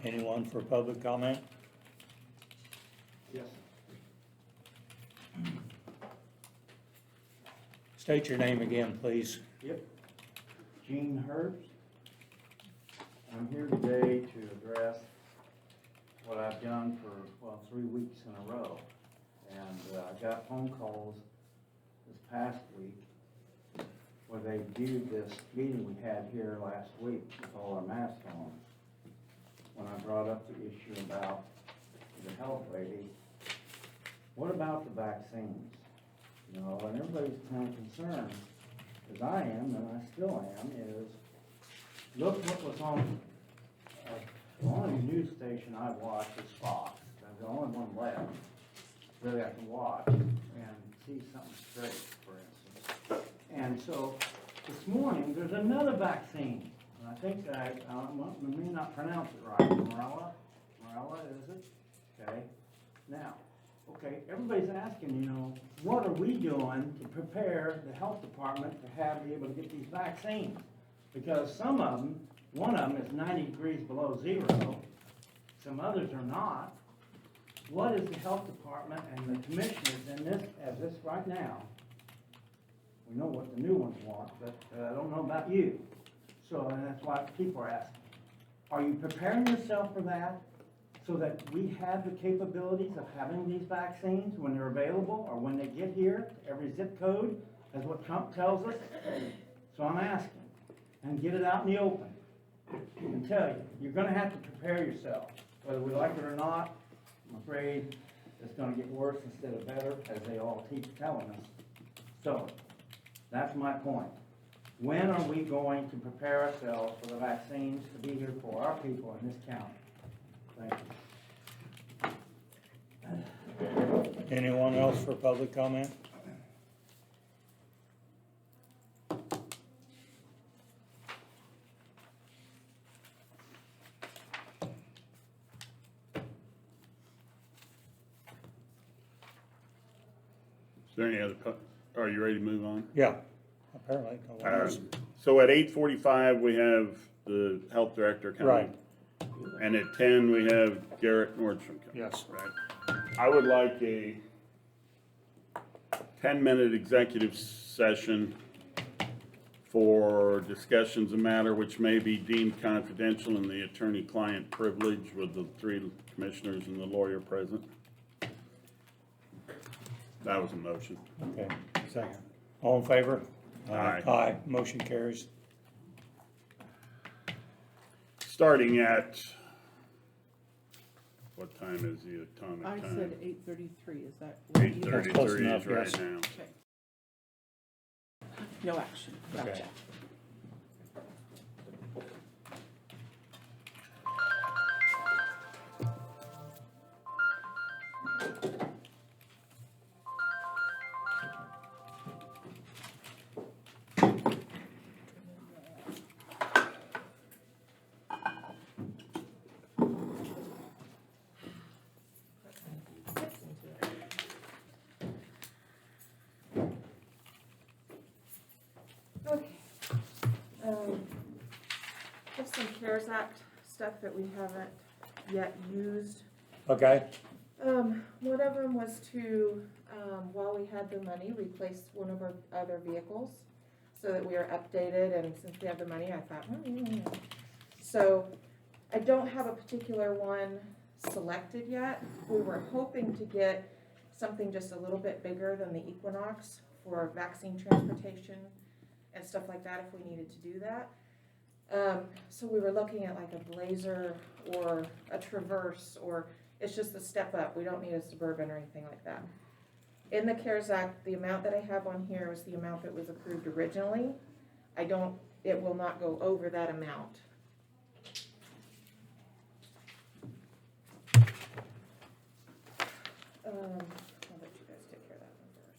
Anyone for public comment? Yes. State your name again, please. Yep. Gene Herbst. I'm here today to address what I've done for, 3 weeks in a row. And I got phone calls this past week where they viewed this meeting we had here last week with all our masks on. When I brought up the issue about the health lady, what about the vaccines? You know, and everybody's kind of concerned, as I am, and I still am, is look what was on, the only news station I watch is Fox. That's the only one left, really I can watch and see something straight, for instance. And so, this morning, there's another vaccine, and I think I may not pronounce it right, Morella, is it? Okay, now, okay, everybody's asking, you know, what are we doing to prepare the health department to be able to get these vaccines? Because some of them, one of them is 90 degrees below zero, some others are not. What is the health department and the commissioners in this, as this right now? We know what the new ones want, but I don't know about you. So, and that's why people are asking. Are you preparing yourself for that? So that we have the capabilities of having these vaccines when they're available or when they get here, every zip code, as what Trump tells us. So I'm asking, and get it out in the open. And tell you, you're gonna have to prepare yourself, whether we like it or not. I'm afraid it's gonna get worse instead of better, as they all keep telling us. So, that's my point. When are we going to prepare ourselves for the vaccines to be here for our people in this county? Thank you. Anyone else for public comment? Is there any other, are you ready to move on? Yeah, apparently. No one else. So at 8:45, we have the health director coming. Right. And at 10, we have Garrett Nordstrom coming. Yes. Right. I would like a 10-minute executive session for discussions of matter which may be deemed confidential in the attorney-client privilege with the 3 commissioners and the lawyer present. That was a motion. Okay, second. All in favor? Aye. Aye, motion carries. Starting at, what time is the atomic I time? said 8:33, is that? what you- 8:33 Close is enough, right yes. now. Okay. No action, Okay. gotcha. Okay. Have some CARES Act stuff that we haven't yet used. Okay, One of them was to, while we had the money, replace one of our other vehicles so that we are updated, and since we have the money, I thought, So, I don't have a particular one selected yet. We were hoping to get something just a little bit bigger than the Equinox for vaccine transportation and stuff like that if we needed to do that. So we were looking at like a Blazer or a Traverse, or it's just a step up. We don't need a Suburban or anything like that. In the CARES Act, the amount that I have on here was the amount that was approved originally. It will not go over that amount. I'll let you guys take care of that one first.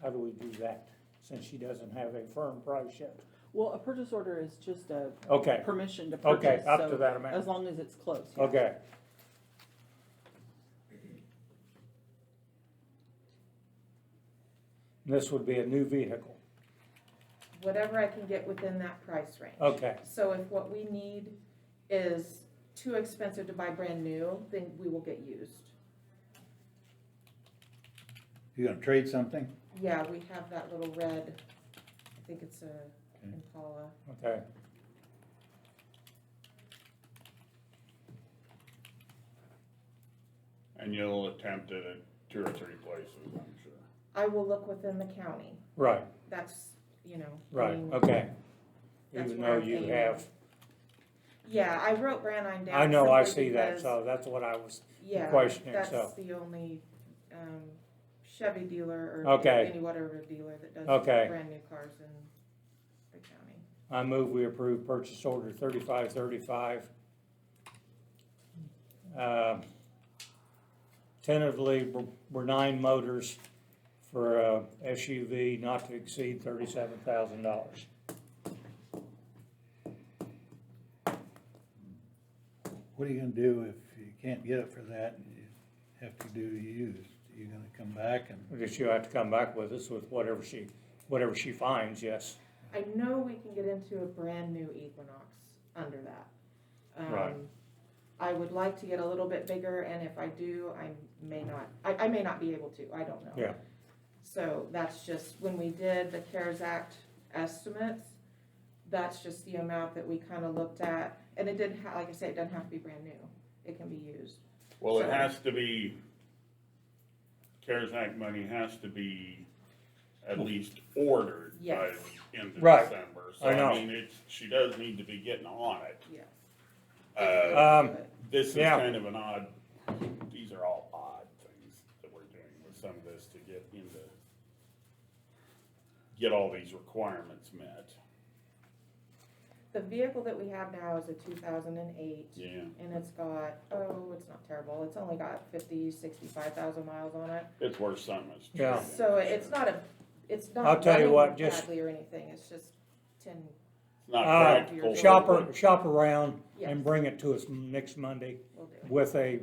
how do we do that, since she doesn't have a firm price yet? Well, a purchase order is just a Okay, permission to purchase. okay, up so to that amount. As long as it's close. yeah. Okay. This would be a new vehicle. Whatever I can get within that price range. Okay, So if what we need is too expensive to buy brand new, then we will get used. You gonna trade something? Yeah, we have that little red, I think it's a Impala. Okay. And you'll attempt it at 2 or 3 places, I'm sure. I will look within the county, Right, that's, you know. I right, mean, okay. that's Even where though I'm you aiming. have, Yeah, I wrote Brandine down. I know, I simply see that, because- so that's what I was, Yeah, questioning, that's so. the only, Chevy dealer or Okay. any whatever dealer that does Okay. brand new cars in the county. I move we approve purchase order 3535. Tentatively, we're 9 motors for a SUV not to exceed $37,000. What are you gonna do if you can't get it for that and you have to do used? You gonna come back and, I guess you'll have to come back with us with whatever she finds, yes. I know we can get into a brand new Equinox under that. Right. I would like to get a little bit bigger, and if I do, I may not be able to, I don't know. Yeah. So that's just, when we did the CARES Act estimates, that's just the amount that we kinda looked at, and it didn't like I said, it doesn't have to be brand new, it can be used. Well, it So- has to be, CARES Act money has to be at least ordered by Yes. the end of Right. December. So I know. mean, she does need to be getting on it. Yeah. This is Yeah. kind of an odd, these are all odd things that we're doing with some of this to get all these requirements met. The vehicle that we have now is a 2008. Yeah. And it's got, it's not terrible, it's only got 65,000 miles on it. It's worth something. It's Yeah. trading. So it's not I'll tell you running what, just- badly or anything, it's just 10, It's not Uh, practical. Shop around Yes. and bring it to us next Monday will do, with a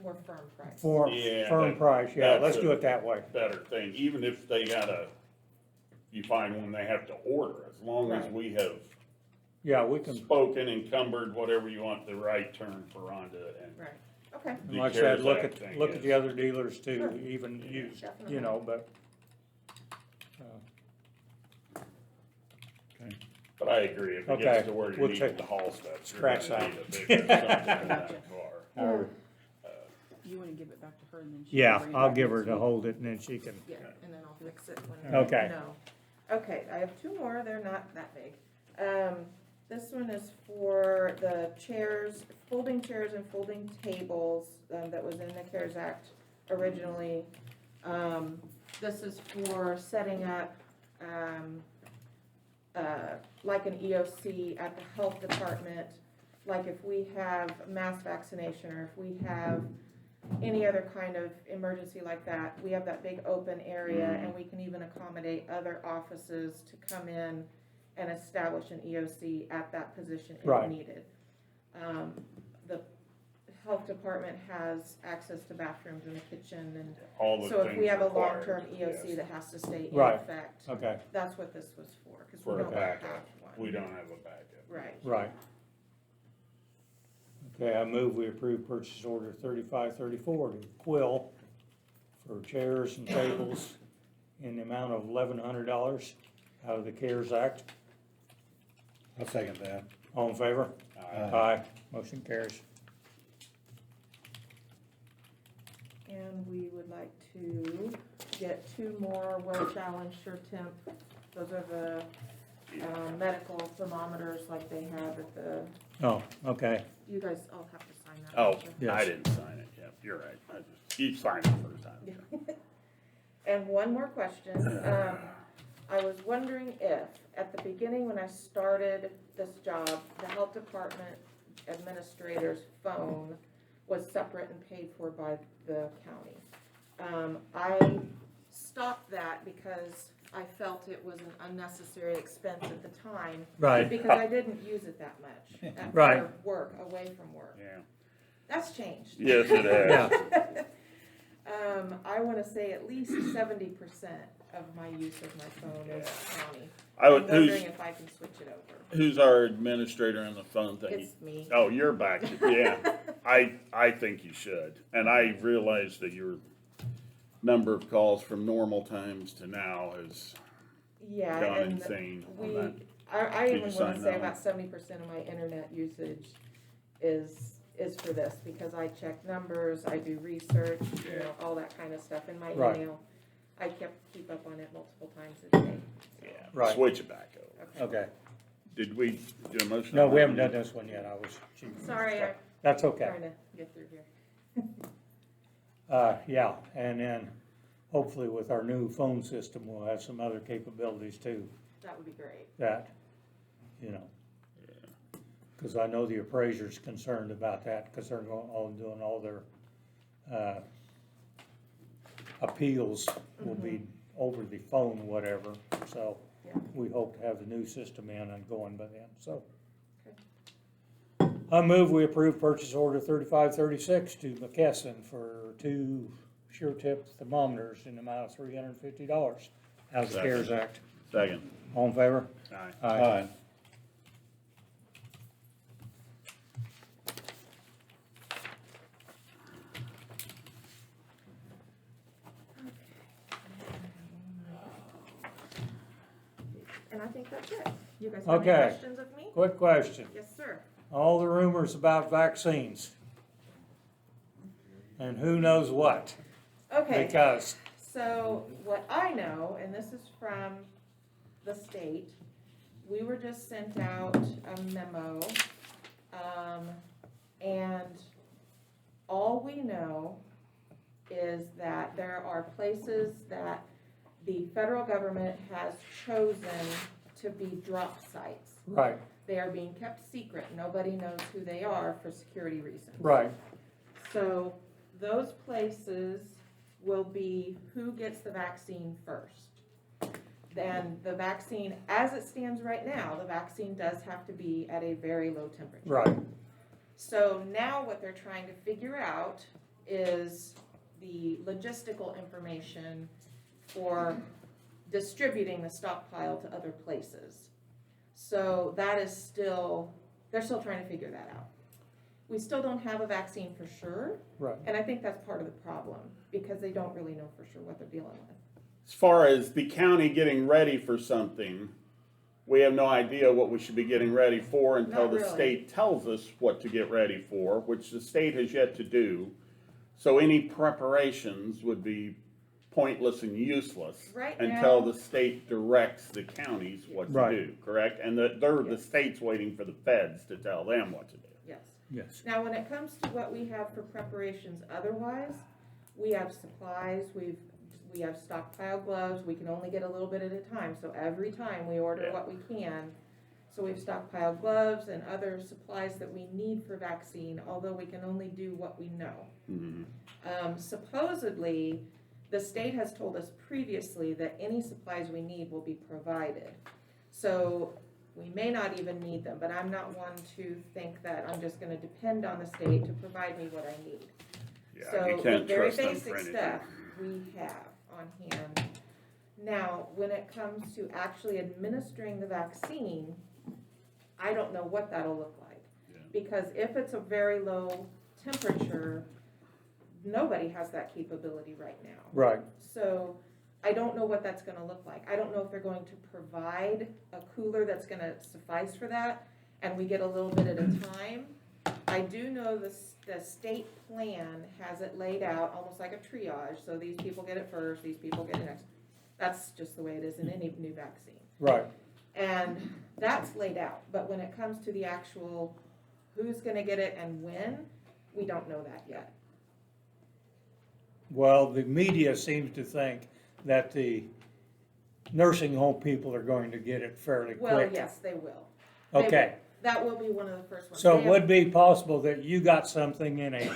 more firm price. Yeah, firm that- price, yeah, that's let's a- do it that way. Better thing, even if they you find one they have to order, as long as Right. we have Yeah, we can, spoken, encumbered, whatever you want, the right term for Rhonda and. Right, okay, the like I said, CARES look Act thing at is- the other dealers too, Sure. even used, Definitely. you know, but. But I agree, if it Okay, gets to where you we'll need check- to haul stuff, you're scratch gonna that. need a bigger something in that car. Or- You wanna give it back to her and then she can Yeah, bring it I'll back give her next to week? hold it and then she can, yeah, and then I'll fix it when Okay. no. Okay, I have 2 more, they're not that big. This one is for the chairs, folding chairs and folding tables, that was in the CARES Act originally. This is for setting up, like an EOC at the health department, like if we have mass vaccination or if we have any other kind of emergency like that, we have that big open area and we can even accommodate other offices to come in and establish an EOC at that position Right. if needed. The health department has access to bathrooms in the kitchen, and All the so if we things have a required, long-term EOC yes. that has to stay in Right. effect, okay, that's what this was for, because we For a don't have backup. one. We don't have a backup. Right. right. Okay, I move we approve purchase order 3534 to Quill for chairs and tables in the amount of $1,100 out of the CARES Act. I'll second that. All in favor? Aye. Motion carries. And we would like to get 2 more well-challenged sure temp. Those are the medical thermometers like they have at the, Oh, okay, you guys all have to sign that. Oh, don't you? Yes. I didn't sign it yet, you're right, you signed it first time. And one more question, I was wondering if, at the beginning when I started this job, the health department administrator's phone was separate and paid for by the county. I stopped that because I felt it was an unnecessary expense at the time, right, because I didn't use it that much at Right. work, away from work. Yeah. That's changed. Yes, it has. yeah, I wanna say at least 70% of my use of my phone is county. I I'm would, wondering if I can switch it over. Who's our administrator on the phone thing? It's me. Oh, you're back, yeah. I think you should. And I realize that your number of calls from normal times to now has Yeah, gone and insane on we, that. I Did even you wanna sign say that about 70% of my internet usage is for this, because I check numbers, I do research, you know, all that kind of stuff in my Right. email. I keep up on it multiple times a day. Yeah, Right. switch it back over. Okay. Did we do a motion? No, on we that haven't one? done this one yet. I was. Sorry, I'm That's okay. trying to get through here. Yeah, and then hopefully with our new phone system, we'll have some other capabilities too, That would be great. that, you know. Cause I know the appraiser's concerned about that, cause they're doing all their, appeals will be over the phone, whatever, so. Yeah. We hope to have the new system in and going by then, so. I move we approve purchase order 3536 to McKesson for 2 SureTip thermometers in the amount of $350 out of the Second. CARES Act. Second. All in favor? Aye. Aye. And I think that's it. You guys have any Okay. questions of me? Quick question. Yes, sir. All the rumors about vaccines. And who knows what, Okay. because, So what I know, and this is from the state, we were just sent out a memo, and all we know is that there are places that the federal government has chosen to be drop sites. right, They are being kept secret. Nobody knows who they are for security reasons. right, So those places will be who gets the vaccine first. Then the vaccine, as it stands right now, the vaccine does have to be at a very low temperature. right, So now what they're trying to figure out is the logistical information for distributing the stockpile to other places. So that is still, they're still trying to figure that out. We still don't have a vaccine for sure, right. and I think that's part of the problem, because they don't really know for sure what they're dealing with. As far as the county getting ready for something, we have no idea what we should be getting ready for until Not the really. state tells us what to get ready for, which the state has yet to do. So any preparations would be pointless and useless Right until now- the state directs the counties what to Right. do, correct? And the Yes. state's waiting for the feds to tell them what to do. Yes. Yes, Now, when it comes to what we have for preparations otherwise, we have supplies, we have stockpile gloves, we can only get a little bit at a time, so every time we order Yeah. what we can. So we've stockpiled gloves and other supplies that we need for vaccine, although we can only do what we know. Mhm. Supposedly, the state has told us previously that any supplies we need will be provided. So we may not even need them, but I'm not one to think that I'm just gonna depend on the state to provide me what I need. Yeah, So you the can't very trust them basic for anything. stuff we have on hand. Now, when it comes to actually administering the vaccine, I don't know what that'll look like. Yeah. Because if it's a very low temperature, nobody has that capability right now. right, So I don't know what that's gonna look like. I don't know if they're going to provide a cooler that's gonna suffice for that, and we get a little bit at a time. I do know the state plan has it laid out almost like a triage, so these people get it first, these people get it next. That's just the way it is in any new vaccine. right. And that's laid out, but when it comes to the actual who's gonna get it and when, we don't know that yet. Well, the media seems to think that the nursing home people are going to get it fairly Well, quick. yes, they will. They will. Okay, That will be one of the first ones. so They it have- would be possible that you got something in a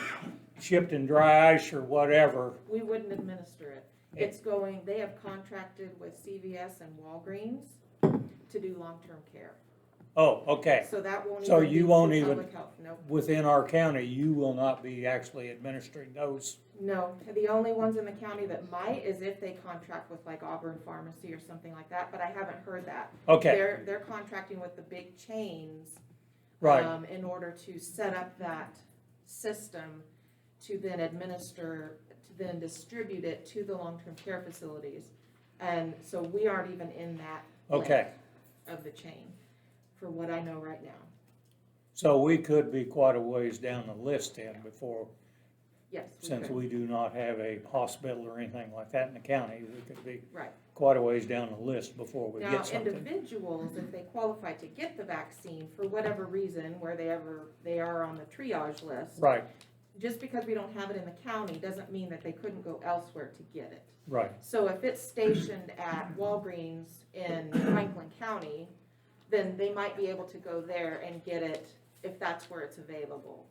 shipped in dry ice or whatever. We wouldn't administer it. It's going, they have contracted with CVS and Walgreens to do long-term care. Oh, okay. So that won't even So be you won't through even- public health, nope. Within our county, you will not be actually administering those. No, the only ones in the county that might is if they contract with like Auburn Pharmacy or something like that, but I haven't heard that. Okay, They're contracting with the big chains. right, In order to set up that system to then administer, to then distribute it to the long-term care facilities. And so we aren't even in that okay. link of the chain, for what I know right now. So we could be quite a ways down the list then before, Yes, we since could. we do not have a hospital or anything like that in the county, we could be Right. quite a ways down the list before we Now, get something. individuals, if they qualify to get the vaccine for whatever reason, where they are on the triage list, Right, just because we don't have it in the county doesn't mean that they couldn't go elsewhere to get it. right, So if it's stationed at Walgreens in Franklin County, then they might be able to go there and get it if that's where it's available.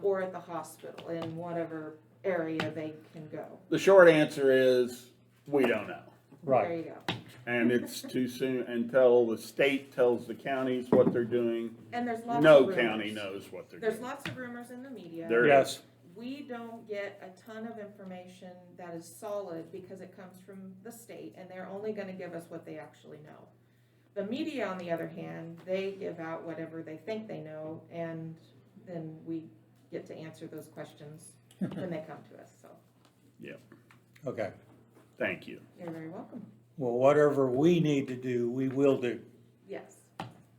Or at the hospital in whatever area they can go. The short answer is, we don't know. There right. you go. And it's too soon until the state tells the counties what they're doing. And there's lots of No rumors. county knows what they're There's doing. lots of rumors in the media. There Yes, We don't get a ton of information that is solid because it comes from the state and they're only gonna give us what they actually know. The media, on the other hand, they give out whatever they think they know and then we get to answer those questions when they come to us, so okay. Thank you. you're very welcome. Well, whatever we need to do, we will do. Yes,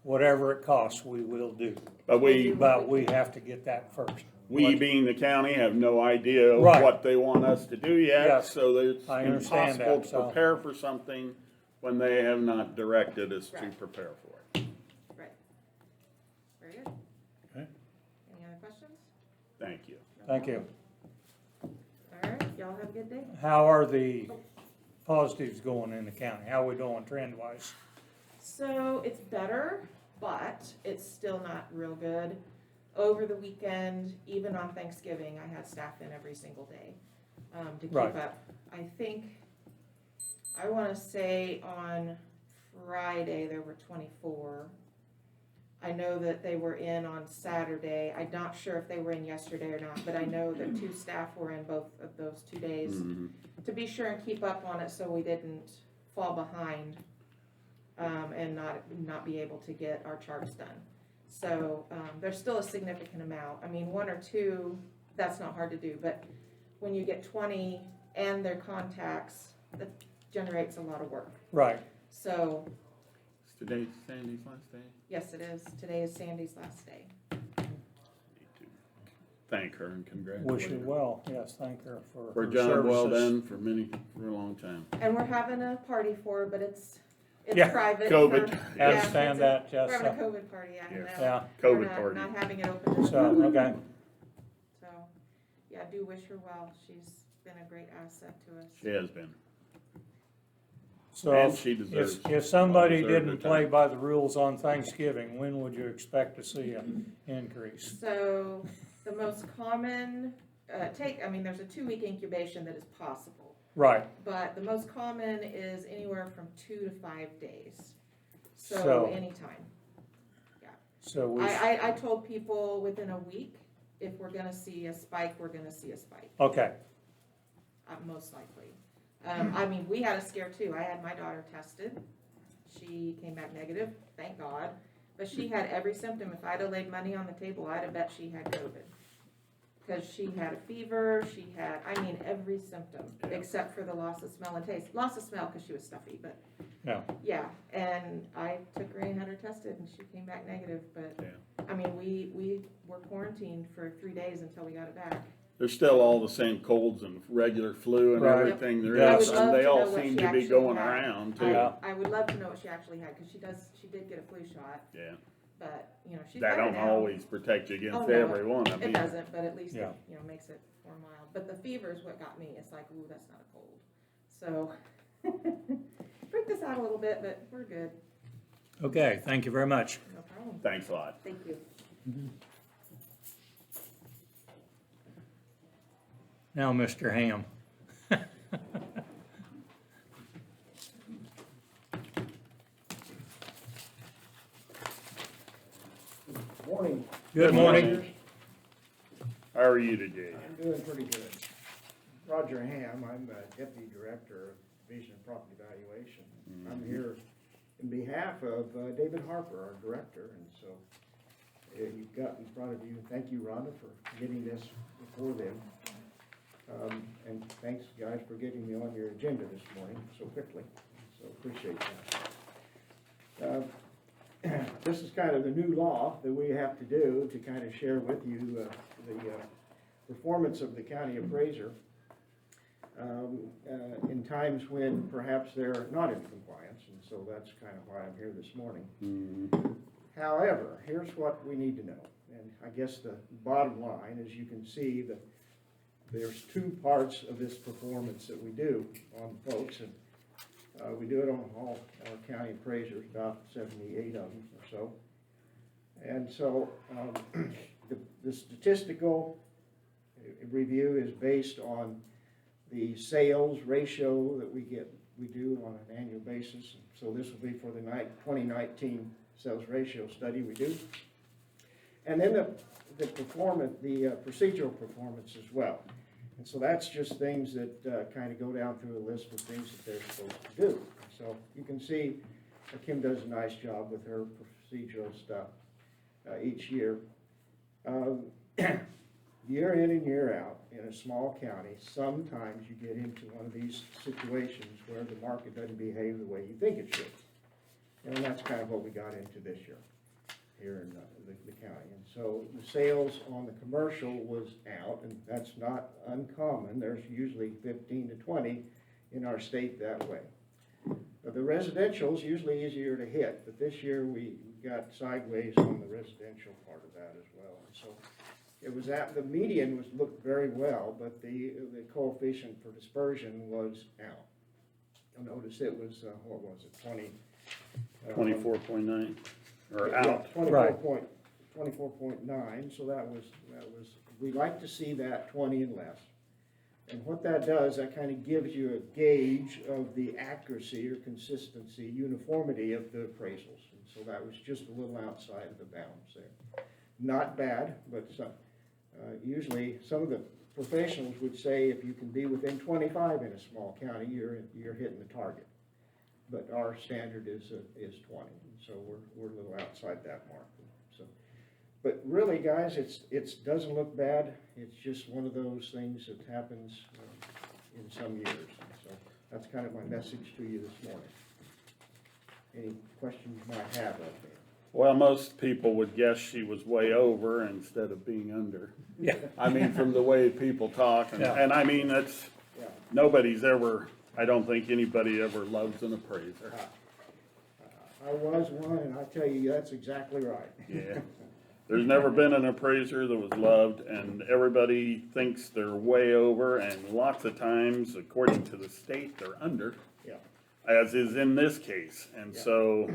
Whatever it costs, we will do. But But we have to get that first. we being the county have no idea Right. what they want us to do yet. Yes. So it's I understand impossible that, to so- prepare for something when they have not directed us to Right. prepare for it. right. Very good. Okay. Any other questions? Thank you. Thank you. All right, y'all have a good day. How are the positives going in the county? How are we doing trend wise? So it's better, but it's still not real good. Over the weekend, even on Thanksgiving, I had staff in every single day to keep Right. up. I think, I want to say on Friday, there were 24. I know that they were in on Saturday. I'm not sure if they were in yesterday or not, but I know that 2 staff were in both of those 2 days Mhm. to be sure and keep up on it so we didn't fall behind and not be able to get our charts done. So there's still a significant amount. I mean, 1 or 2, that's not hard to do, but when you get 20 and their contacts, that generates a lot of work. Right. So, Is today Sandy's last day? yes, it is. Today is Sandy's last day. Need to thank her and congratulate Wish her her. well. Yes, thank her for For a her job well services. done for a long time. And we're having a party for her, but it's Yeah, private. COVID. for- Understand yeah, that, yes. We're having a COVID party, yeah. Yes. no, Yeah, we're COVID not- party. Not having it open. to the so, public. okay. So, yeah, do wish her well. She's been a great asset to us. She has been. So And she deserves- if somebody well-deserved didn't play retirement. by the rules on Thanksgiving, when would you expect to see an increase? So, the most common, there's a 2-week incubation that is possible. Right, But the most common is anywhere from 2 to 5 days. So- So, anytime. so we, I told people within a week, if we're gonna see a spike, we're gonna see a spike. okay, Most likely. We had a scare too. I had my daughter tested. She came back negative, thank God. But she had every symptom. If I'd have laid money on the table, I'd have bet she had COVID. Because she had a fever, she had, every symptom, Yeah. except for the loss of smell and taste. Loss of smell because she was stuffy, but. Yeah. Yeah, and I took her and had her tested and she came back negative, but, we were quarantined for 3 days until we got it back. There's still all the same colds and regular flu and Right. everything there I would is, love and they to all know what seem she to be actually going had. around too. Yeah. I would love to know what she actually had, because she did get a flu shot, Yeah, but, she's that better don't now. always protect you Oh, against no, everyone. I It mean, doesn't, but at least Yeah. it, makes it more mild. But the fever is what got me. It's like, ooh, that's not a cold. So, freaked us out a little bit, but we're good. okay, thank you very much. No problem. thanks a lot. Thank you. Now, Mr. Ham. Morning. Good morning. How are you today? I'm doing pretty good. Roger Ham, I'm Deputy Director of Division of Property Valuation. I'm here in behalf of David Harper, our Director, and so you've got in front of you, thank you, Rhonda, for getting this before them. And thanks, guys, for getting me on your agenda this morning so quickly, so appreciate that. This is kind of the new law that we have to do to kind of share with you the performance of the county appraiser in times when perhaps they're not in compliance, and so that's kind of why I'm here this morning. However, here's what we need to know, and I guess the bottom line, as you can see, that there's two parts of this performance that we do on folks, and we do it on all our county appraisers, about 78 of them or so. And so the statistical review is based on the sales ratio that we do on an annual basis. So this will be for the 2019 sales ratio study we do. And then the procedural performance as well. And so that's just things that kind of go down through a list of things that they're supposed to do. So you can see Kim does a nice job with her procedural stuff each year. Year in and year out, in a small county, sometimes you get into one of these situations where the market doesn't behave the way you think it should. And that's kind of what we got into this year here in the county. And so the sales on the commercial was out, and that's not uncommon. There's usually 15 to 20 in our state that way. But the residential is usually easier to hit, but this year we got sideways on the residential part of that as well. And so it was the median looked very well, but the coefficient for dispersion was out. You'll notice it was, what was it, 24.9, or out. 24.9, so that was, we like to see that 20 and less. And what that does, that kind of gives you a gauge of the accuracy or consistency, uniformity of the appraisals. And so that was just a little outside of the bounds there. Not bad, but usually some of the professionals would say if you can be within 25 in a small county, you're hitting the target. But our standard is 20, so we're a little outside that mark. So, but really, guys, it doesn't look bad. It's just one of those things that happens in some years. And so that's kind of my message to you this morning. Any questions you might have of me? Well, most people would guess she was way over instead of being under. Yeah. I mean, from the way people talk, Yeah. and I mean, that's, Yeah. nobody's ever, I don't think anybody ever loves an appraiser. I was one, and I tell you, that's exactly right. Yeah. There's never been an appraiser that was loved, and everybody thinks they're way over, and lots of times, according to the state, they're under, Yeah. as is in this case. And Yeah. so,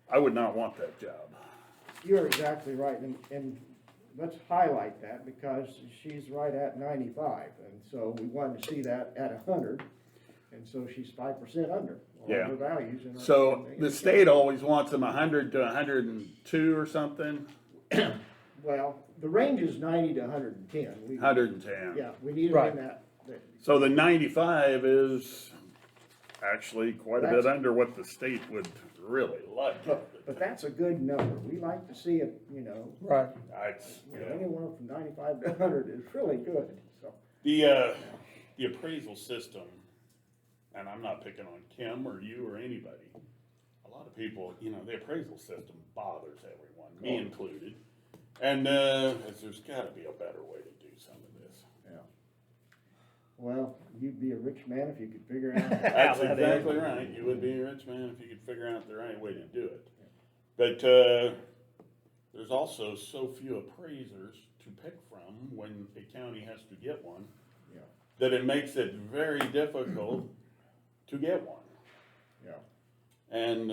I would not want that job. You're exactly right, and let's highlight that because she's right at 95, and so we wanted to see that at 100, and so she's 5% under on Yeah. her values. In her, So the state always wants them 100 to 102 or something, Well, the range is 90 to 110. 110. Yeah, we need it Right. in that. So the 95 is actually quite a bit That's- under what the state would really like. But that's a good number. We like to see it, Right. anywhere from 95 to 100 is really good, so. The appraisal system, and I'm not picking on Kim or you or anybody, a lot of people, the appraisal system bothers everyone, me included. And there's gotta be a better way to do some of this. Yeah. Well, you'd be a rich man if you could figure out. That's exactly right. You would be a rich man if you could figure out the right way to do it. But there's also so few appraisers to pick from when a county has to get one, Yeah. that it makes it very difficult to get one. Yeah. And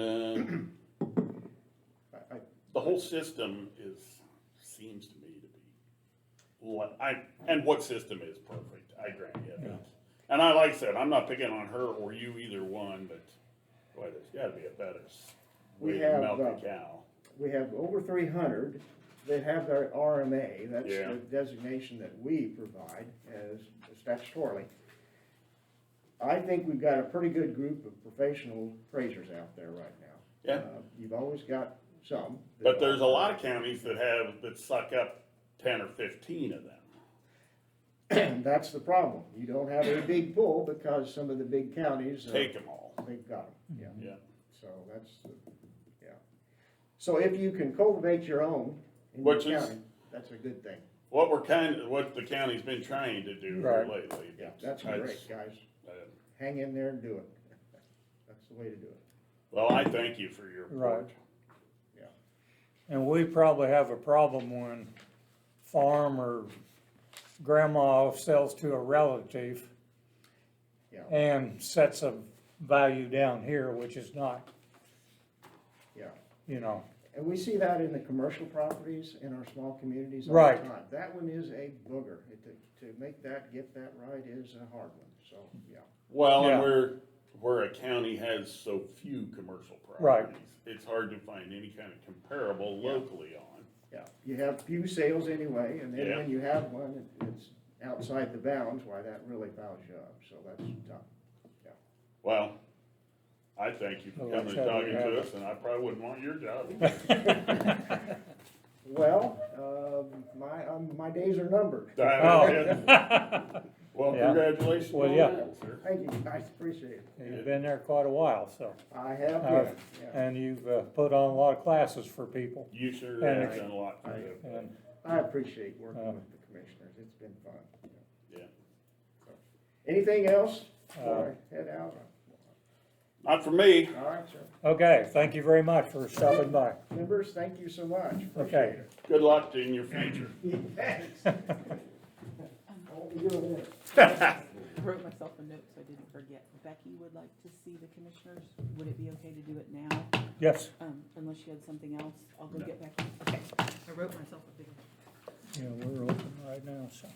I, the whole system seems to me to be, and what system is perfect, I grant you. Yeah. And like I said, I'm not picking on her or you either one, but boy, there's gotta be a better way We to have, milk a cow. we have over 300 that have their RMA, that's Yeah. the designation that we provide as statutorily. I think we've got a pretty good group of professional appraisers out there right now. Yeah. You've always got some. that But there's a are- lot of counties that suck up 10 or 15 of them. That's the problem. You don't have a big pool because some of the big counties. Take them all. They've got them, yeah. Yeah. So that's, yeah. So if you can cultivate your own in your Which is- county, that's a good thing. What the county's been trying to do here Right. lately. Yeah, that's great, guys. uh, Hang in there and do it. That's the way to do it. Well, I thank you for your report. Right. And we probably have a problem when farm or grandma sells to a relative Yeah, and sets a value down here, which is not, yeah. you know, And we see that in the commercial properties in our small communities all Right. the time. That one is a booger. To make that, get that right is a hard one, so, yeah. Well, and Yeah. where a county has so few commercial Right. properties, it's hard to find any kind of comparable Yeah. locally on. Yeah, you have few sales anyway, and then Yeah. when you have one that's outside the bounds, why, that really fouls you up, so that's tough. Well, I thank you for Well, coming and that's how we talking have to it. us, and I probably wouldn't want your job. Well, my days are numbered. Well, Yeah. congratulations Well, on yeah. that, sir. Thank you, guys, appreciate it. You've been there quite a while, so. I have Uh, been, yeah. And you've put on a lot of classes for people. You sure And- have done a lot for them. And I appreciate working with the commissioners, it's been fun. Yeah. Anything else before I head out? Not for me. All right, sir. Okay, thank you very much for stopping by. Members, thank you so much, Okay. appreciate it. Good luck to you in your future. Thanks. I'll be doing it. I wrote myself a note so I didn't forget. Becky would like to see the commissioners. Would it be okay to do it now? Yes, Unless you had something else, I'll go get Becky. Okay, I wrote myself a big. yeah, we're open right now, so.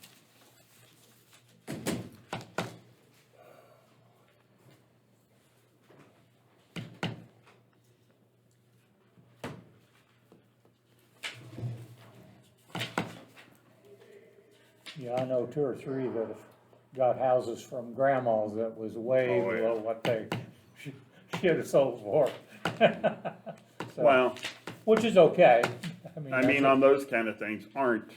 Yeah, I know two or three that have got houses from grandmas that was way Oh, yeah. below what they should have sold for. So, Well, which is okay. I that's mean, a- on those kind of things aren't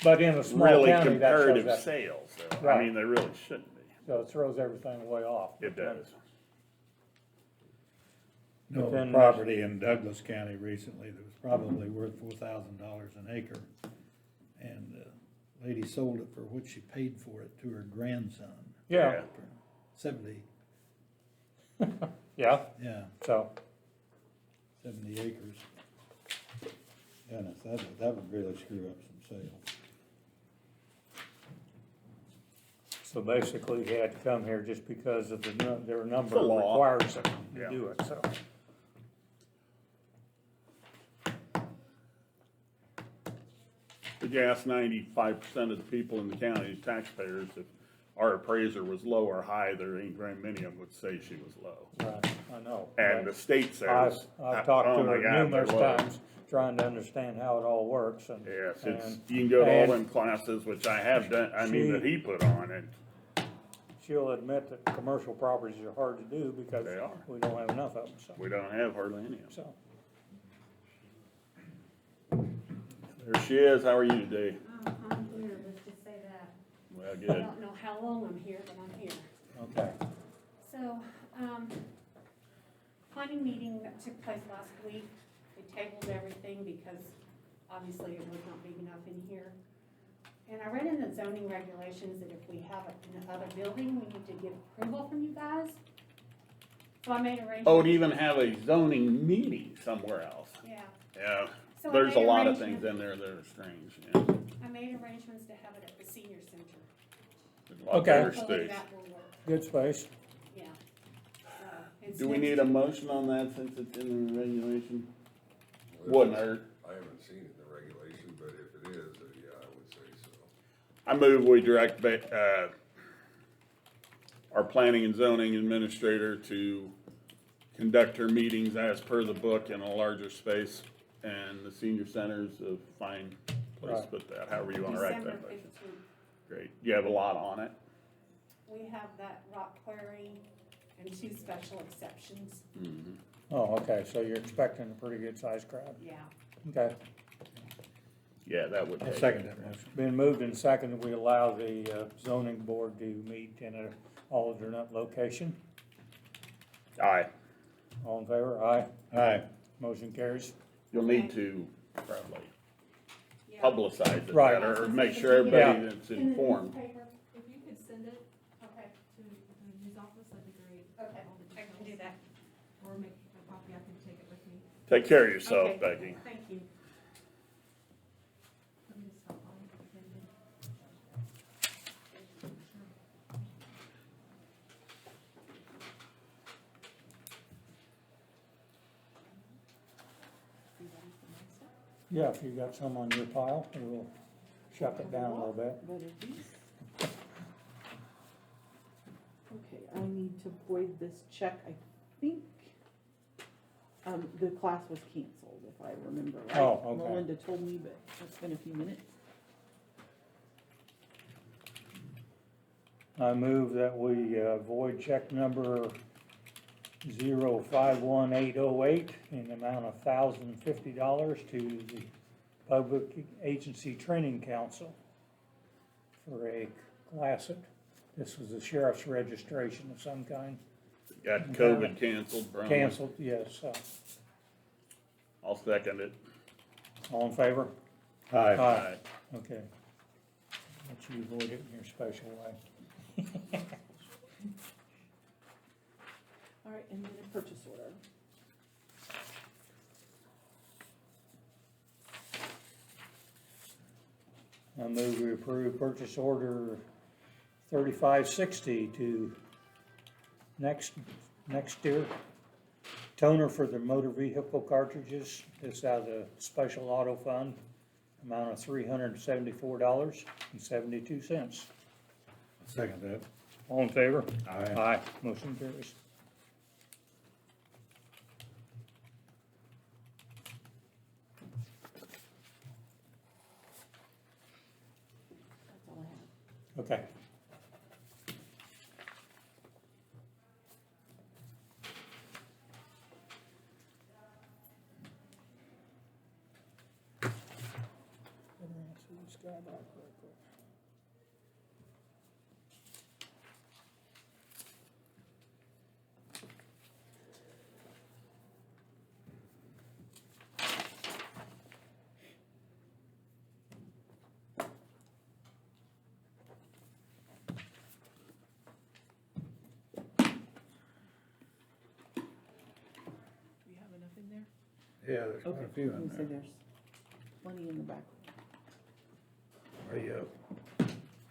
But in a small really county, that shows comparative that, sales, though. I Right. mean, they really shouldn't be. so it throws everything way off. It does. No But then- property in Douglas County recently that was probably worth $4,000 an acre. And the lady sold it for what she paid for it to her grandson, Yeah, for 70, yeah, yeah, so, 70 acres. Yeah, that would really screw up some sales. so basically he had to come here just because of their number The law. requires them Yeah. to do it, so. But you ask 95% of the people in the county, taxpayers, if our appraiser was low or high, there ain't very many of them would say she was low. Right, I know. And the but state says. I've talked oh to my her God, numerous they're low. times, trying to understand how it all works and. Yes, it's, and you can go to all and them classes, which I have done, I mean, she- that he put on, and She'll admit that commercial properties are hard to do because They are. we don't have enough of them, so, we don't have hardly any of them. so. There she is, how are you today? I'm here, let's just say that. Well, I good. don't know how long I'm here, but I'm here. Okay, So, planning meeting that took place last week, we tabled everything because obviously it was not big enough in here. And I read in the zoning regulations that if we have it in another building, we need to get approval from you guys. So I made arrangements. Oh, to even have a zoning meeting somewhere else. Yeah. Yeah, So I there's a made lot of things arrangements- in there that are strange, yeah. I made arrangements to have it at the senior center. There's a lot Okay. better Hopefully space. that will work, good space. yeah. And Do we since- need a motion on that since it's in the regulation? Wouldn't hurt. I haven't seen it in the regulation, but if it is, yeah, I would say so. I move we direct, our planning and zoning administrator to conduct her meetings as per the book in a larger space. and the senior center's a fine place to Right. put that, however you wanna write December that budget. 15th. Great, you have a lot on it? We have that rock quarry and 2 special exceptions, Mm-hmm. Oh, okay, so you're expecting a pretty good sized crowd. yeah. Okay. Yeah, that would I take. second that motion. Been moved and seconded, we allow the zoning board to meet in an alternate location. Aye, All in favor? Aye. Aye. Motion carries. you'll need to probably Yeah. publicize it Right. better, or make sure everybody that's In the informed. newspaper. If you could send it Okay, to the news office, that'd be great. okay, All the I can do details. that. Or make a copy, I can take it with me. Take care of yourself, Okay, Becky. thank you. Let me just stop by. You ready for my stuff? Yeah, if you got some on your pile, we'll shuck it down a little bit. What are these? Okay, I need to void this check, I think, the class was canceled, if I remember right. Oh, okay. Melinda told me, but it's been a few minutes. I move that we void check number 051808 in the amount of $1,050 to the Public Agency Training Council for a class. This was a sheriff's registration of some kind. Got COVID canceled, Brown. Canceled, yes. I'll second it. All in favor? Aye. Aye. Okay. Let you avoid it in your special way. All right, and then a purchase order. I move we approve purchase order 3560 to next year. Toner for the motor vehicle cartridges, it's out of the special auto fund, amount of $374.72. Second that. All in favor? Aye. Aye, motion carries. That's all I have. Okay. Do we have enough in there? Yeah, there's quite a few I in was gonna say there. there's plenty in the back.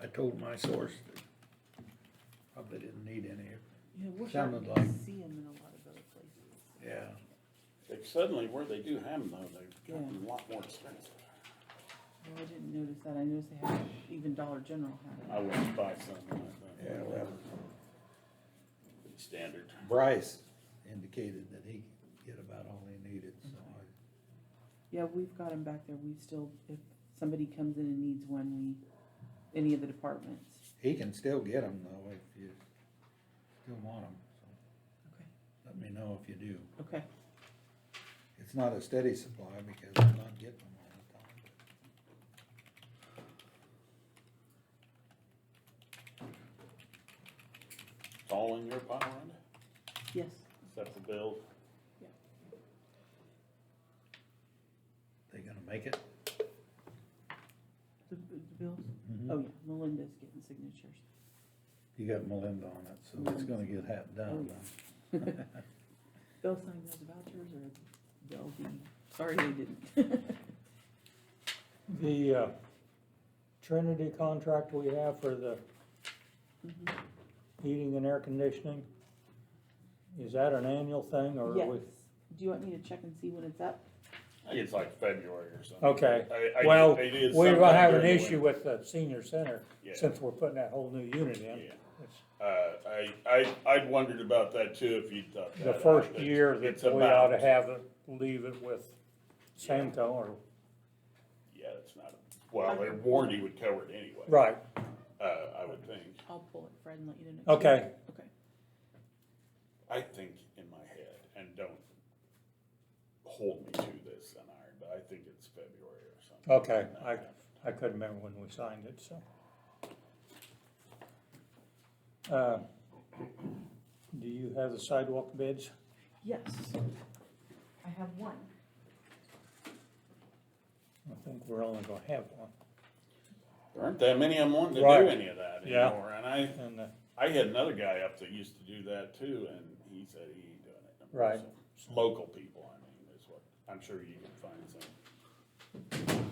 I told my source that probably didn't need any. Yeah, we're Sounded starting to like- see them in a lot of other places. Yeah. They suddenly, where they do have them though, they've gotten a lot more expensive. Well, I didn't notice that. I noticed they had, even Dollar General had I it. went to buy some, and I thought, Yeah, well, pretty standard. Bryce indicated that he could get about all he needed, so Yeah, we've got them back there. We still, if somebody comes in and needs one, any of the departments. he can still get them though if you still want them. Okay. Let me know if you do. Okay. It's not a steady supply because I'm not getting them all the time. It's all in your pile, Rhonda, Yes. except for bills. They gonna make it? The bills? Mhm. Oh, yeah. Melinda's getting signatures. You got Melinda on it, so it's gonna get done. Oh, They'll sign those vouchers or they'll be, sorry they didn't. The Trinity contract we have for the Mhm. heating and air conditioning, is that an annual thing or? Yes. we- Do you want me to check and see when it's up? I think it's like February or something. Okay, I- well, it is we're sometime gonna have an during the issue winter. with the senior center Yeah. since we're putting that whole new unit in. Yeah. It's I'd wondered about that too, if you thought that. The out, first but year it's that we ought to about- have it, leave it with Samto or, Yeah, it's not, well, their warranty would cover it anyway. right, I would think. I'll pull it, Fred, and let you know next week. okay, Okay. I think in my head, and don't hold me to this, Iron, but I think it's February or something. okay, I couldn't remember when we signed it, so. Do you have the sidewalk bids? Yes. I have one. I think we're only gonna have one, There aren't that many of them wanting to do Right. any of that Yeah. anymore, and and, I had another guy up that used to do that too, and he said he ain't doing it. no more. Right. So, local people, I mean, is what, I'm sure you can find some.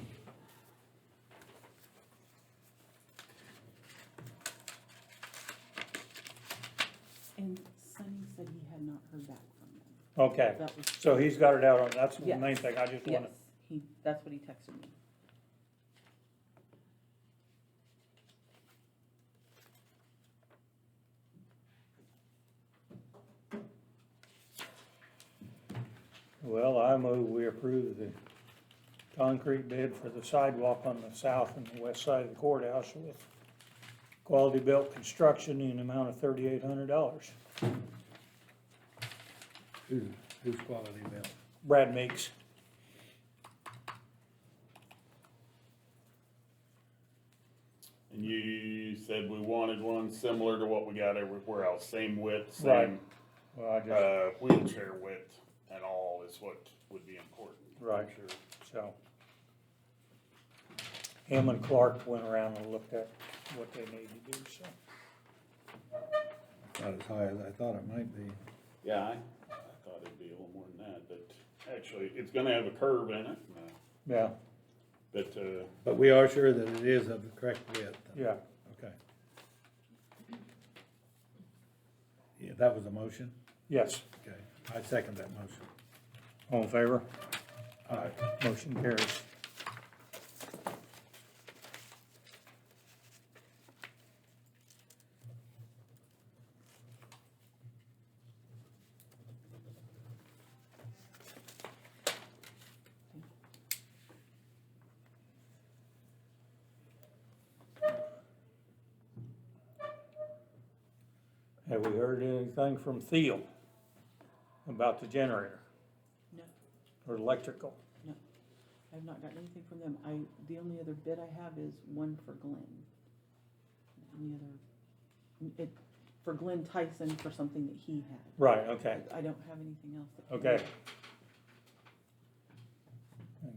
And Sonny said he had not heard back from them. okay, That was, so he's got it out on, that's the Yes. main thing, I just yes, wanna, that's what he texted me. well, I move we approve the concrete bid for the sidewalk on the south and the west side of the courthouse with Quality Built Construction in the amount of $3,800. Who's quality built? Brad Meeks. And you said we wanted one similar to what we got everywhere else, same width, Right. same, Well, I just, wheelchair width and all is what would be important. I'm Right. sure. so. Him and Clark went around and looked at what they need to do, so. Not as high as I thought it might be. Yeah, I thought it'd be a little more than that, but actually, it's gonna have a curve in it, Yeah, but, But we are sure that it is of the correct width. yeah, Okay. Yeah, that was a motion? yes. Okay, I second that motion. All in favor? Aye. Motion carries. Have we heard anything from Thiel about the generator No, or electrical? I've not gotten anything from them. The only other bid I have is one for Glenn. Any other, for Glenn Tyson for something that he had. Right, okay, I don't have anything else. that- okay.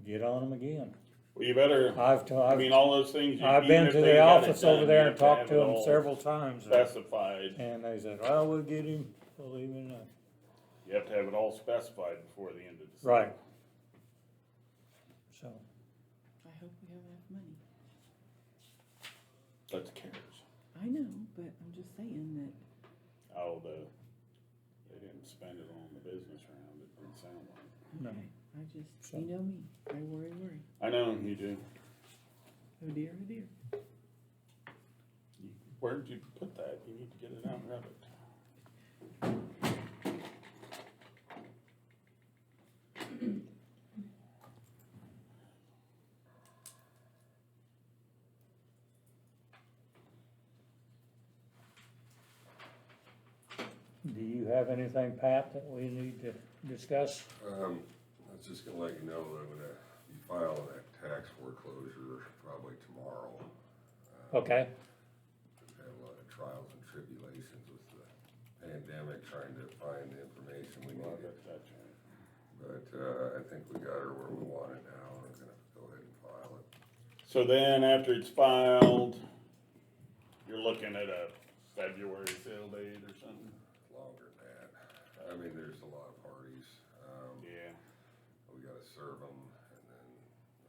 Get on them again. well, you better, I mean, all those things. I've even been if to they the got it office done, over there you and have talked have to it them all several times. Specified, And they said, well, we'll get him, we'll leave him, you have to have it all specified before the end of the season. right. So, I hope we have enough money. That's CARES. I know, but I'm just saying that, Oh, they didn't spend it on the business round, it didn't sound like. no, I just, So- you know me, I worry. I know, you do. Oh dear, oh dear. Where'd you put that? You need to get it out and rub it. do you have anything, Pat, that we need to discuss? I was just gonna let you know that I'm gonna be filing that tax foreclosure probably tomorrow. Okay, We've had a lot of trials and tribulations with the pandemic, trying to find the information we Well, needed. that's right. But, I think we got her where we want it now, and we're gonna go ahead and file it. So then, after it's filed, you're looking at a February sale date or something? Longer than that. I mean, there's a lot of parties. Yeah. We gotta serve them, and then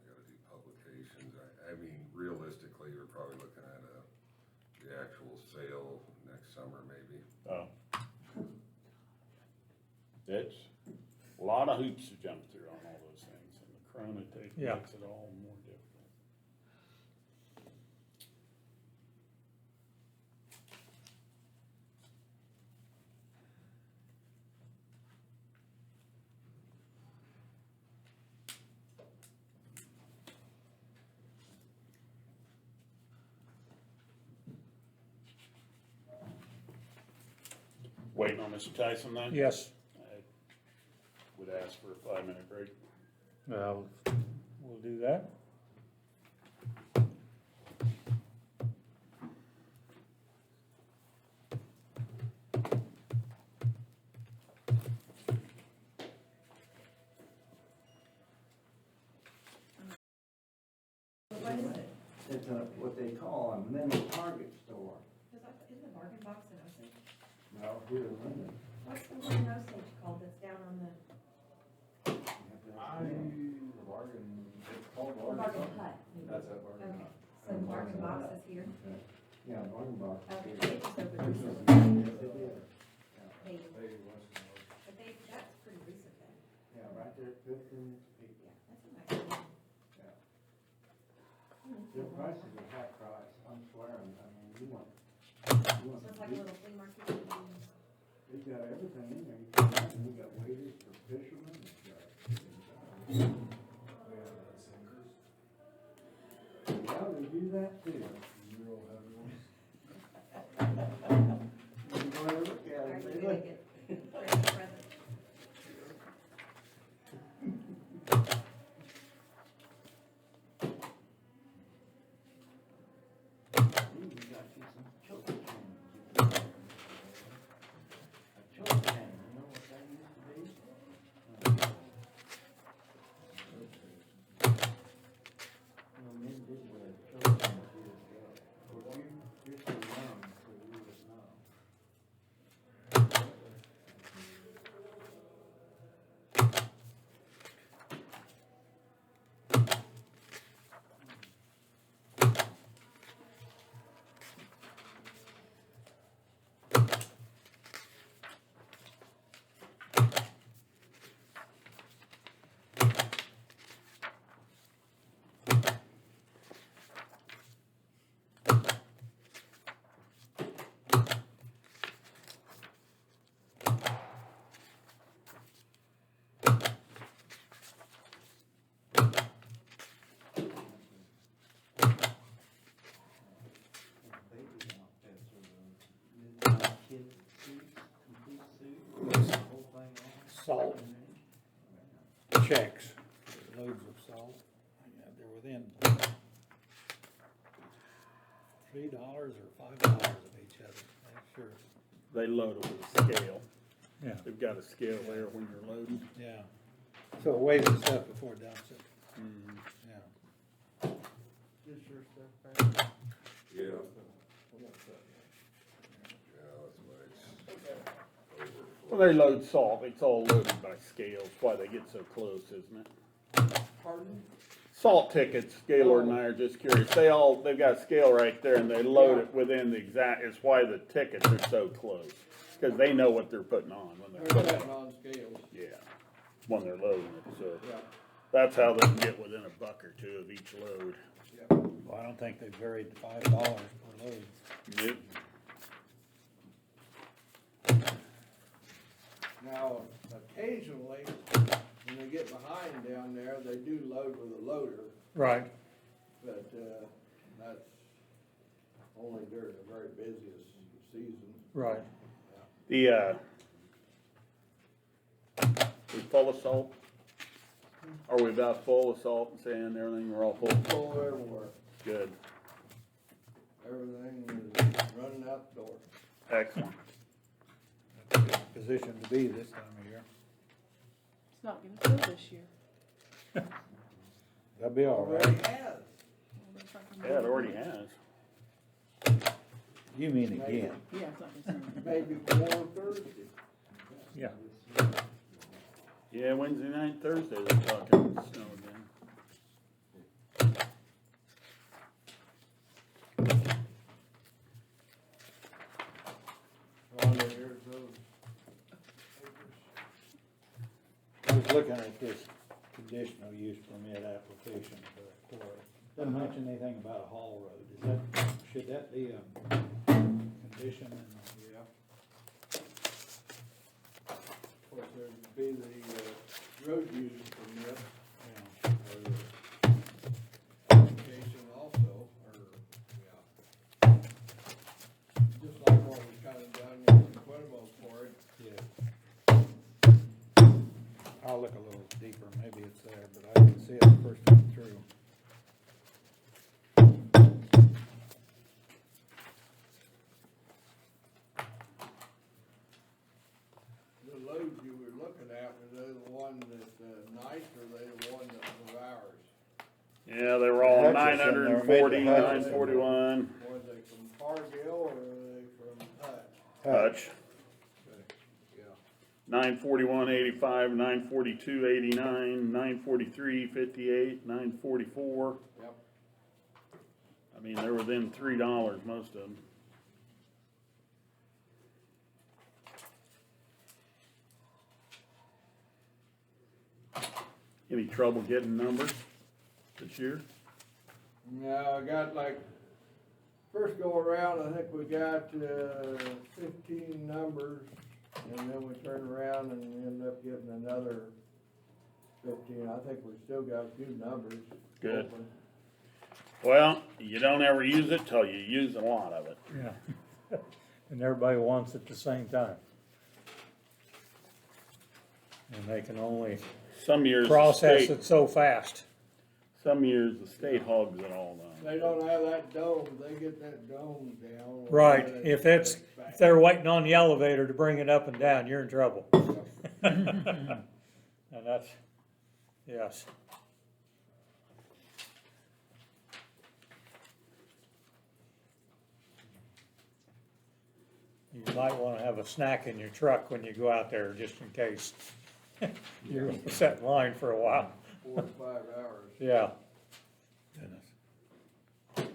we gotta do publications. I mean, realistically, we're probably looking at the actual sale next summer, maybe. Oh. It's a lot of hoops to jump through on all those things, and the Corona Yeah. makes it all more difficult. waiting on Mr. Tyson then? Yes, I would ask for a 5-minute break. we'll do that. What is it? It's what they call a mini Target store. Isn't the bargain box in Osage? No, here in Linden. What's the one in Osage called that's down on the, The bargain, it's called the bargain hut? maybe? That's that bargain Okay, hut. so the bargain box is here. Yeah, bargain box. Okay, they just opened recently. Yes, it is. They, but they, that's pretty recent then. Yeah, right there at Fifth and Peak. Yeah, that's a nice one. Their prices are half price, I'm swearing, I mean, you want. So it's like a little flea market. They've got everything in there, you can imagine, we got waiters for fishermen, it's got. Yeah, they do that too. Real heavy ones. You go and look at Are it, you they gonna look. get Christmas present? Ooh, we got you some choke chains. A choke chain, you know what that used to be? You know, men did wear choke chains years ago. Well, you're too young, so you would know. Baby outfits are the midnight kid suits, complete suit, the whole thing on. Salt checks. Loads of salt. Yeah, they're within $3 or $5 of each other. That's sure. They load it with a scale. Yeah. They've got a scale there when you're loading. Yeah. So it weighs the stuff before it dumps it. Mm. Yeah. This your stuff, Pat? Yeah, We got stuff. yeah, that's why it's Well, they load salt. It's all loaded by scale. That's why they get so close, isn't it? Pardon? Salt tickets, Gaylord and I are just curious. They've got a scale right there and they load it within the exact, it's why the tickets are so close. Cause they know what they're putting on when they're They're putting it putting on. on scales, Yeah, when they're loading it, so yeah, that's how they can get within a buck or two of each load. yeah. Well, I don't think they varied to $5 per load. Yep. Now, occasionally, when they get behind down there, they do load with a loader, Right, but, that's only during the very busiest season. right. The, we full of salt? Are we about full of salt and sand, everything, we're all full? Full everywhere, Good, everything is running out the door. excellent. That's a good position to be this time of year. It's not gonna snow this year. That'll be all Already right. has. Yeah, it already has. You mean again. Yeah, it's not gonna snow. Maybe tomorrow, Thursday. Yeah. Yeah, Wednesday night, Thursday, they're talking snow again. Rhonda, here's those papers. I was looking at this conditional use permit application for a quarry. Doesn't mention anything about a haul road. Should that be a condition in Yeah. Of course, there'd be the, road use permit, the, or the application also, or, yeah. Just like what we kinda done with the Quinville Quarry, deeper, maybe it's there, but I didn't see it the first time through. The loads you were looking at, were they the one that, nice, or they the one that was ours? Yeah, they were all Hutchison, 940, they were made to Hutchison. 941. Were they from Cargill, or were they from Hutch? Hutch. Yeah. 941.85, 942.89, 943.58, 944. Yep. I mean, they're within $3, most of them. Any trouble getting numbers this year? Yeah, I got like, first go around, I think we got, 15 numbers, and then we turn around and end up getting another 15. I think we still got a few numbers. Good. open. Well, you don't ever use it till you use a lot of it. Yeah. And everybody wants it at the same time. And they can only Some years the process state, it so fast. some years the state hogs it all down. They don't have that dome, they get that dome down. Right, they if push it's, it back. if they're waiting on the elevator to bring it up and down, you're in trouble. And that's, yes. You might wanna have a snack in your truck when you go out there, just in case. You're gonna set in line for a while, 4 or 5 hours. yeah. Goodness.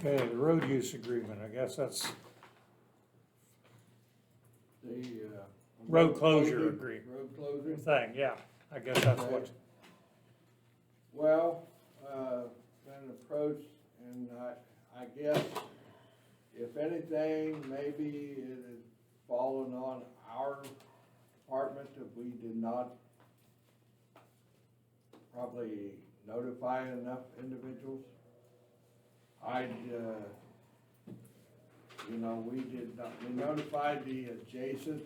Okay, the road use agreement, I guess that's The, road closure agreement. Road closure. thing, yeah, I guess that's what, Well, been approached, and I guess, if anything, maybe it has fallen on our department that we did not probably notify enough individuals. We notified the adjacent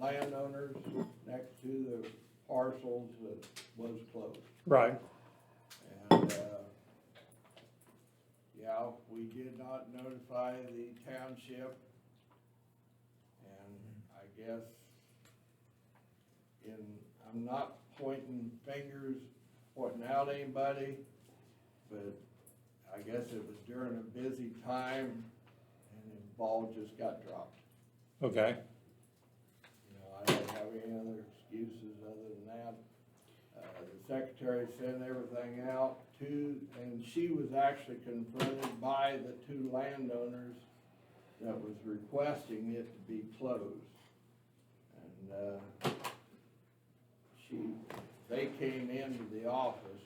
landowners next to the parcels that was closed. right, And, yeah, we did not notify the township. And I guess I'm not pointing fingers, pointing out anybody, but I guess it was during a busy time and the ball just got dropped. okay, I don't have any other excuses other than that. The secretary sent everything out and she was actually confronted by the two landowners that was requesting it to be closed. And, they came into the office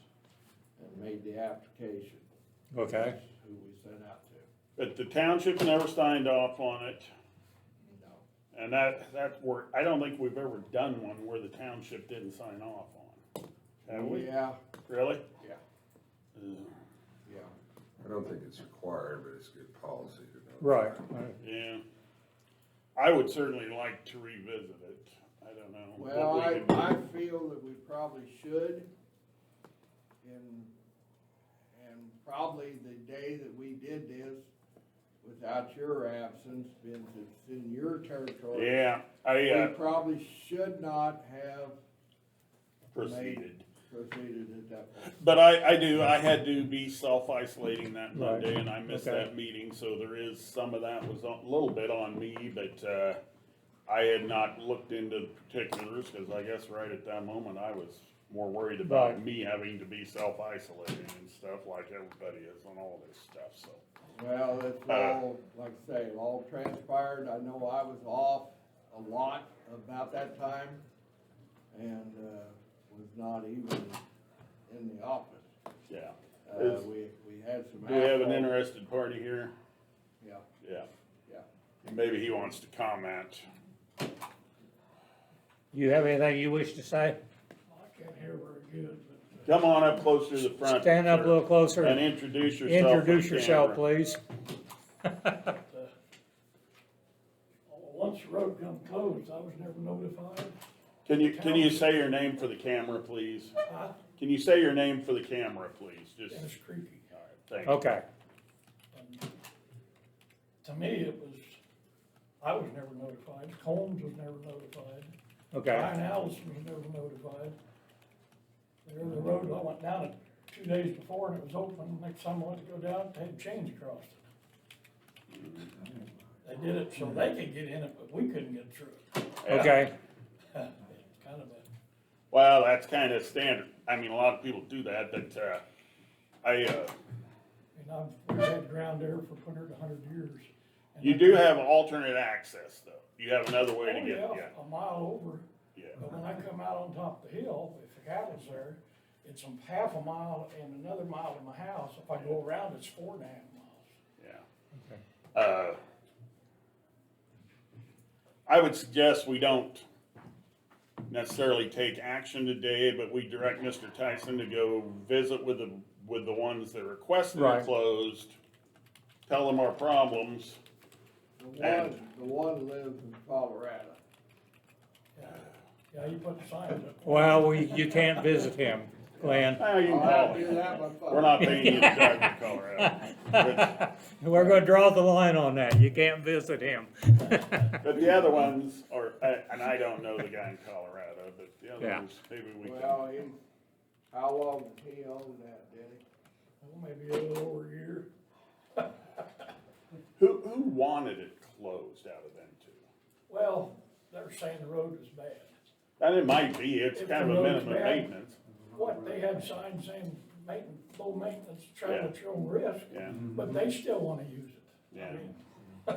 and made the application. okay, That's who we sent out to. But the township never signed off on it, No. and that's where, I don't think we've ever done one where the township didn't sign off on. Have we? Yeah, Really? yeah, Ugh. yeah. I don't think it's required, but it's good policy to know. right. Yeah. I would certainly like to revisit it. I don't know. Well, what we can do. I feel that we probably should, and probably the day that we did this, without your absence, since it's in your territory. Yeah, We I, probably should not have proceeded. proceeded at that point. But I had to be self-isolating that Right. Monday, and I missed Okay. that meeting, so there is, some of that was a little bit on me, but, I had not looked into particulars, cause I guess right at that moment, I was more worried about Right. me having to be self-isolating and stuff like everybody is on all this stuff, so. Well, it's all, like I say, it all transpired. I know I was off a lot about that time and, was not even in the office. Yeah. We had some. Do we have an asphalt- interested party here? Yeah, Yeah. yeah. Maybe he wants to comment. You have anything you wish to say? I can't hear very good, but. Come on up closer to the front. Stand up a sir, little closer. And introduce yourself. for the Introduce yourself, camera. please. Once the road come closed, I was never notified. Can you say your name for the camera, please? Can you say your name for the camera, please? Just, Dennis Creaky. all right, thank you. Okay, And to me, it was, I was never notified, Combs was never notified. okay, Brian Allison was never notified. The road, I went down it 2 days before and it was open, next time I went to go down, they had chains across it. They did it so they could get in it, but we couldn't get through it. Yeah. okay, It's kind of a, Well, that's kind of standard. I mean, a lot of people do that, but, we've had ground there for 100 years. And you that- do have alternate access, though. You have another way to Oh, get, yeah, yeah, a mile over. yeah. But when I come out on top of the hill, if the cattle's there, it's half a mile and another mile to my house. If I go around, it's 4.5 miles. Yeah. I would suggest we don't necessarily take action today, but we direct Mr. Tyson to go visit with the ones that requested it Right. closed, tell them our problems. The one lives in Colorado. Yeah, you put the signs up. well, you can't visit him, Glenn. Oh, you can I'll call do him. that by phone. We're not paying you to drive to Colorado. We're gonna draw the line on that, you can't visit him. But the other ones are, and I don't know the guy in Colorado, but the other Yeah. ones, maybe we can. Well, how long did he own that, Denny? Well, maybe a little over a year. Who wanted it closed out of them two? Well, they're saying the road was bad. And it might be, it's If kind the of a road's minimum bad. maintenance, What, they had signs saying low maintenance, travel at your own risk, yeah, but they still wanna use it. yeah.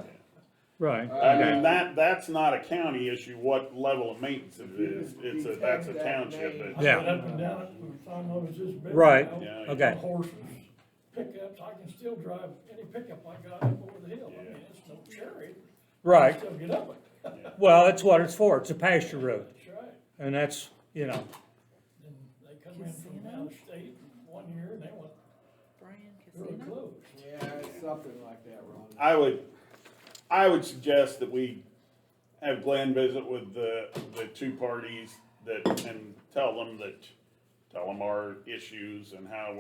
Right, I mean, that's not a county issue, what level of maintenance it is, that's a That township, name. but, I Yeah. went up and down it, and found those this big. Right. you know, Yeah, yeah. Okay. Horses, pickups, I can still drive any pickup I got up over the hill, I Yeah. mean, it's no cherry. I right, can still get up it, well, that's what it's for, it's a pasture road, that's right. and that's, you know, And they come in from out of state, and 1 year, and they went Brian really Casino? close. Yeah, it's something like that, Ron. I would suggest that we have Glenn visit with the two parties and tell them our issues and how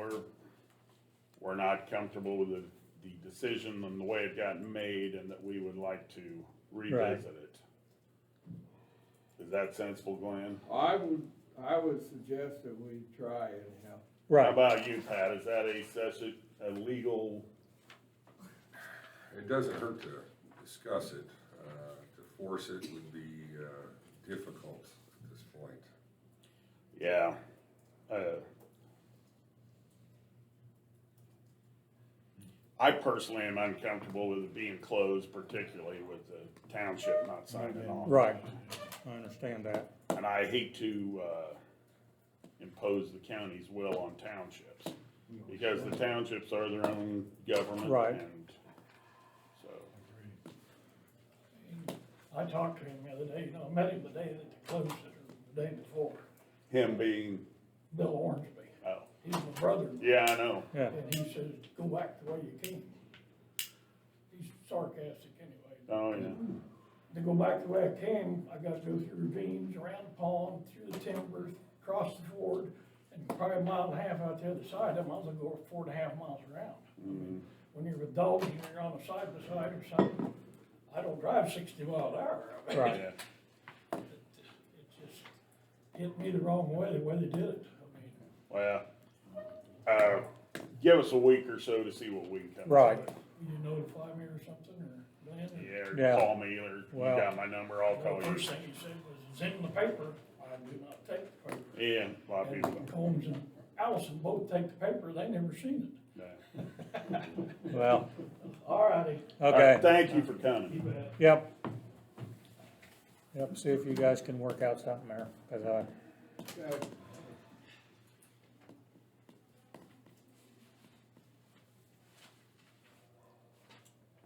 we're not comfortable with the decision and the way it got made, and that we would like to revisit it. Is that sensible, Glenn? I would suggest that we try anyhow. How right, about you, Pat? Is that a legal? It doesn't hurt to discuss it. To force it would be difficult at this point. Yeah. I personally am uncomfortable with it being closed, particularly with the township not signing off. right, I understand that, And I hate to, impose the county's will on townships, because the townships are their own government. Right. And so, I talked to him the other day, I met him the day that they closed it, or the day before, him being, Bill Ormsby. oh, He's my brother. yeah, I know. yeah, And he says, go back the way you came. He's sarcastic anyway. Oh, yeah. To go back the way I came, I gotta go through ravines, around the pond, through the timber, across the ford, and probably a mile and a half out the other side, I might as well go 4.5 miles around. Mhm. When you're with dogs and you're on a side by side or something, I don't drive 60 miles an hour. I mean, Right. Yeah. It just hit me the wrong way, the way they did it. I mean, Well, give us a week or so to see what we can come up Right. with. you notify me or something, or Glenn? or- Yeah, or Yeah. call me, or you Well- got my number, I'll call The you. first thing he said was, it's in the paper, I do not take the paper. Yeah, a lot of people And don't. Combs and Allison both take the paper, they never seen No. it. Well, All righty, okay, Thank you for you coming. bet. yep. Yep, see if you guys can work out something there, cause Okay.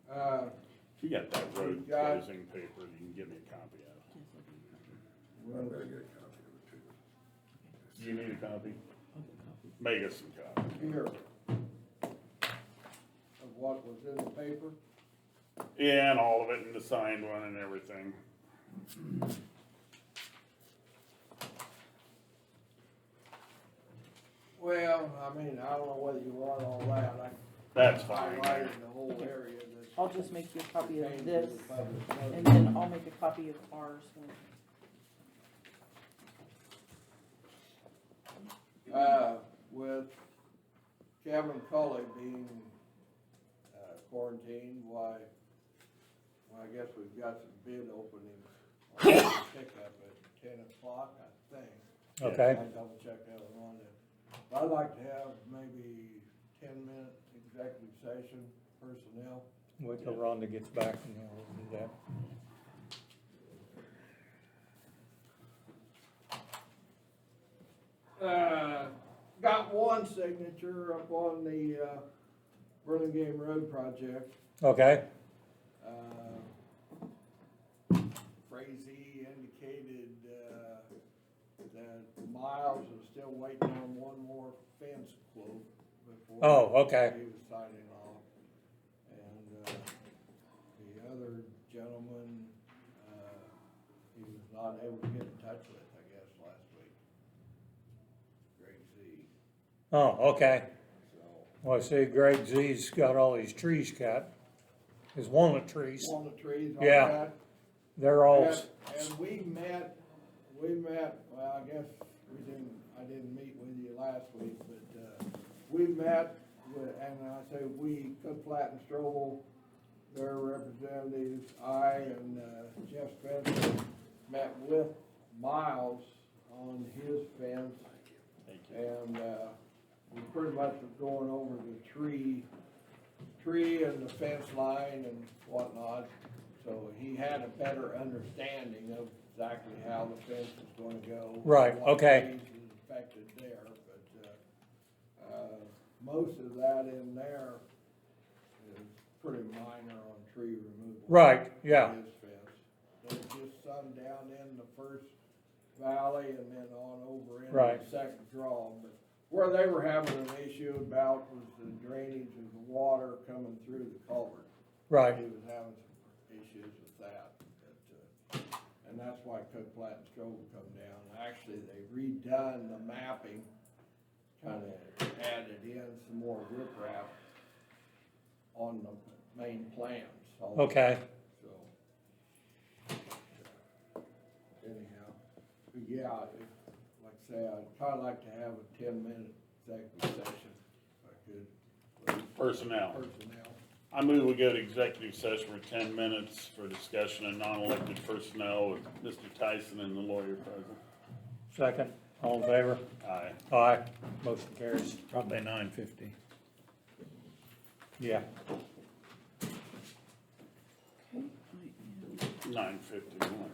If you got that road We've got- closing paper, you can give me a copy of it. I'm gonna get a copy of it too. Do you need a copy? Make us some copies. Here. Of what was in the paper? Yeah, and all of it, and the signed one and everything. Well, I mean, I don't know whether you want all that, I That's fine. highlighted the whole area that's. I'll just make you a copy of contained in this, the public notice. and then I'll make a copy of ours. With Kevin Cully being, quarantined, why, well, I guess we've got some bid openings on the pickup at 10 o'clock, I think. Okay, I double check that one on it. I'd like to have maybe 10-minute executive session personnel. wait till Rhonda gets back and then we'll do that. Got one signature up on the, Burlingame Road project. Okay, Frazee indicated, that Miles is still waiting on one more fence quote before. Oh, okay. He was signing off. And, the other gentleman, he was not able to get in touch with, I guess, last week. Greg Z, oh, okay. so. Well, I see Greg Z's got all these trees cut, his walnut trees, Walnut trees, all Yeah. that. they're all, And we met, well, I guess I didn't meet with you last week, but, we met with, and I say we, Cook Platt and Strobel, their representatives, I and, Jeff Spencer met with Miles on his fence. Thank you. And, we pretty much was going over the tree and the fence line and whatnot. So he had a better understanding of exactly how the fence is gonna go. Right, what okay. trees is affected there, but, most of that in there is pretty minor on tree removal. Right, yeah. His fence. There's just some down in the first valley and then on over in Right. the second draw, but where they were having an issue about was the drainage of the water coming through the culvert. right, He was having some issues with that, but, and that's why Cook Platt and Strobel come down. Actually, they redone the mapping, kinda added in some more riprap on the main plans. also. okay, So, anyhow, but yeah, like I say, I'd kinda like to have a 10-minute executive session, if I could. with Personnel. Personnel. I move we go to executive session for 10 minutes for discussion of non-elected personnel with Mr. Tyson and the lawyer present. second, all in favor? Aye. Aye, motion carries, Probably 9:50. yeah. 9:51.